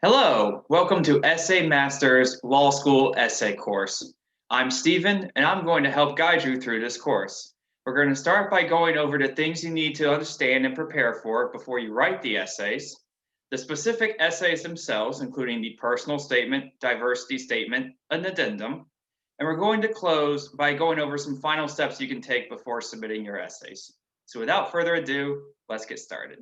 Hello, welcome to EssayMaster's Law School Essay course. I'm Stephen, and I'm going to help guide you through this course. We're going to start by going over the things you need to understand and prepare for before you write the essays, the specific essays themselves, including the personal statement, diversity statement, and addendum, and we're going to close by going over some final steps you can take before submitting your essays. So without further ado, let's get started.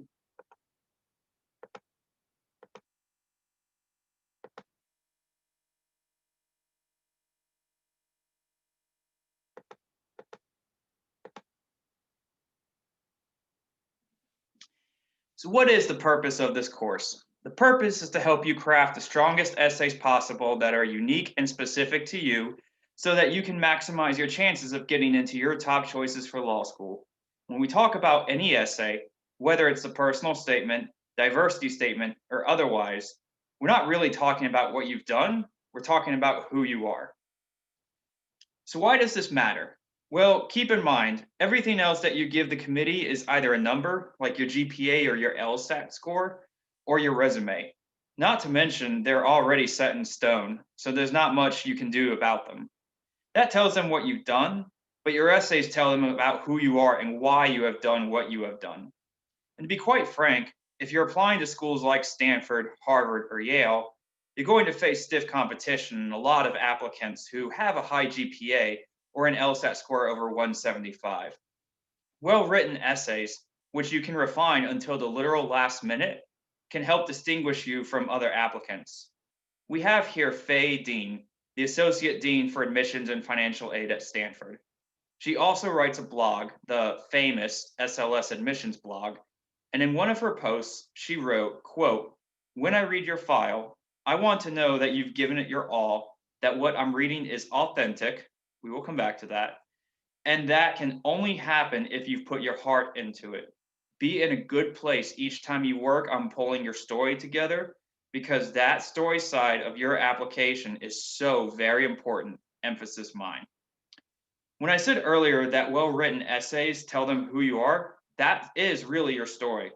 So what is the purpose of this course? The purpose is to help you craft the strongest essays possible that are unique and specific to you so that you can maximize your chances of getting into your top choices for law school. When we talk about any essay, whether it's a personal statement, diversity statement, or otherwise, we're not really talking about what you've done, we're talking about who you are. So why does this matter? Well, keep in mind, everything else that you give the committee is either a number, like your GPA or your LSAT score, or your resume. Not to mention, they're already set in stone, so there's not much you can do about them. That tells them what you've done, but your essays tell them about who you are and why you have done what you have done. And to be quite frank, if you're applying to schools like Stanford, Harvard, or Yale, you're going to face stiff competition and a lot of applicants who have a high GPA or an LSAT score over 175. Well-written essays, which you can refine until the literal last minute, can help distinguish you from other applicants. We have here Faye Dean, the Associate Dean for Admissions and Financial Aid at Stanford. She also writes a blog, the famous SLS Admissions blog, and in one of her posts, she wrote, quote, "When I read your file, I want to know that you've given it your all, that what I'm reading is authentic," we will come back to that, "and that can only happen if you've put your heart into it. Be in a good place each time you work on pulling your story together, because that story side of your application is so very important, emphasis mine." When I said earlier that well-written essays tell them who you are, that is really your story.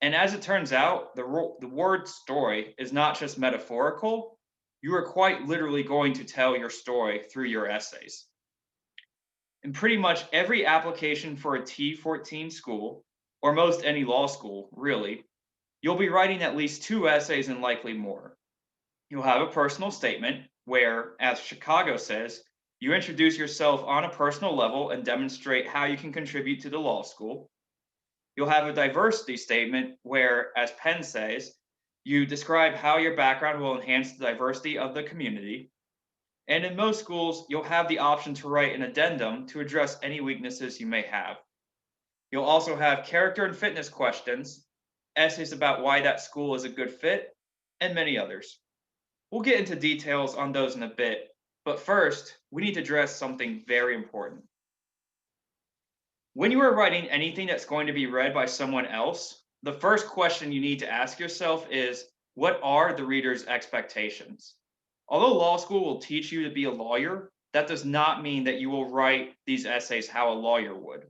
And as it turns out, the word story is not just metaphorical. You are quite literally going to tell your story through your essays. In pretty much every application for a T14 school, or most any law school, really, you'll be writing at least 2 essays and likely more. You'll have a personal statement where, as Chicago says, you introduce yourself on a personal level and demonstrate how you can contribute to the law school. You'll have a diversity statement where, as Penn says, you describe how your background will enhance the diversity of the community. And in most schools, you'll have the option to write an addendum to address any weaknesses you may have. You'll also have character and fitness questions, essays about why that school is a good fit, and many others. We'll get into details on those in a bit, but first, we need to address something very important. When you are writing anything that's going to be read by someone else, the first question you need to ask yourself is, what are the reader's expectations? Although law school will teach you to be a lawyer, that does not mean that you will write these essays how a lawyer would.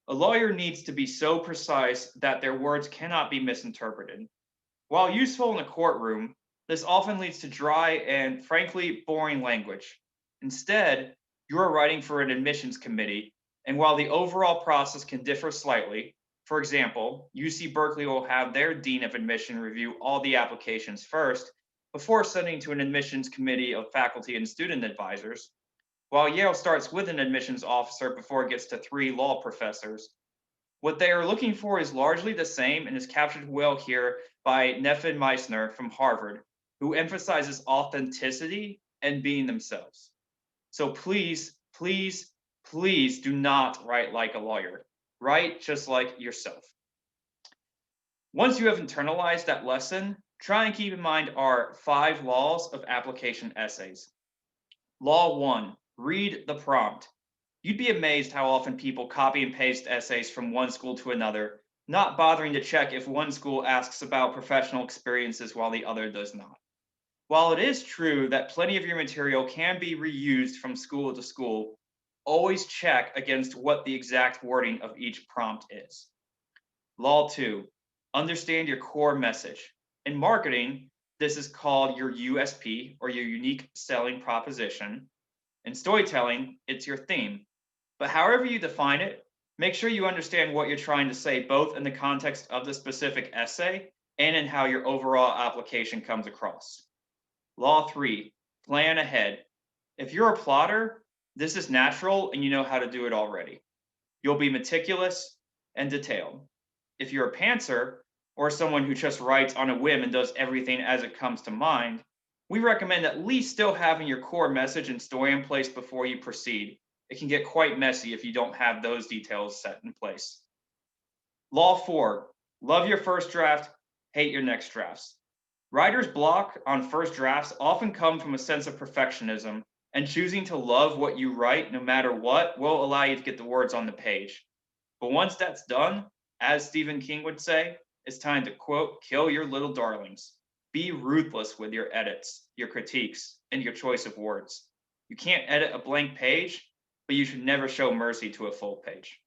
A lawyer needs to be so precise that their words cannot be misinterpreted. While useful in a courtroom, this often leads to dry and, frankly, boring language. Instead, you are writing for an admissions committee, and while the overall process can differ slightly, for example, UC Berkeley will have their dean of admission review all the applications first before sending to an admissions committee of faculty and student advisors, while Yale starts with an admissions officer before it gets to 3 law professors. What they are looking for is largely the same and is captured well here by Neffin Meissner from Harvard, who emphasizes authenticity and being themselves. So please, please, please do not write like a lawyer. Write just like yourself. Once you have internalized that lesson, try and keep in mind our 5 laws of application essays. Law 1, read the prompt. You'd be amazed how often people copy and paste essays from one school to another, not bothering to check if one school asks about professional experiences while the other does not. While it is true that plenty of your material can be reused from school to school, always check against what the exact wording of each prompt is. Law 2, understand your core message. In marketing, This is called your USP, or your unique selling proposition. In storytelling, it's your theme. But however you define it, make sure you understand what you're trying to say both in the context of the specific essay and in how your overall application comes across. Law 3, plan ahead. If you're a plotter, this is natural and you know how to do it already. You'll be meticulous and detailed. If you're a pantser, or someone who just writes on a whim and does everything as it comes to mind, we recommend at least still having your core message and story in place before you proceed. It can get quite messy if you don't have those details set in place. Law 4, love your first draft, hate your next drafts. Writer's block on first drafts often come from a sense of perfectionism, and choosing to love what you write no matter what will allow you to get the words on the page. But once that's done, as Stephen King would say, it's time to quote, kill your little darlings. Be ruthless with your edits, your critiques, and your choice of words. You can't edit a blank page, but you should never show mercy to a full page.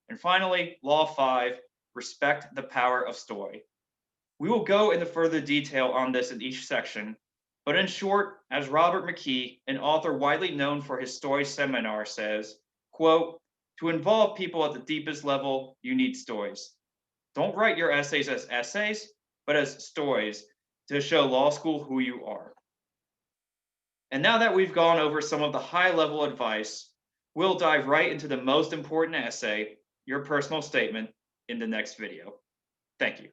And finally, Law 5, respect the power of story. We will go into further detail on this in each section, but in short, as Robert McKee, an author widely known for his story seminar, says, quote, to involve people at the deepest level, you need stories. Don't write your essays as essays, but as stories to show law school who you are. And now that we've gone over some of the high-level advice, we'll dive right into the most important essay, your personal statement, in the next video. Thank you.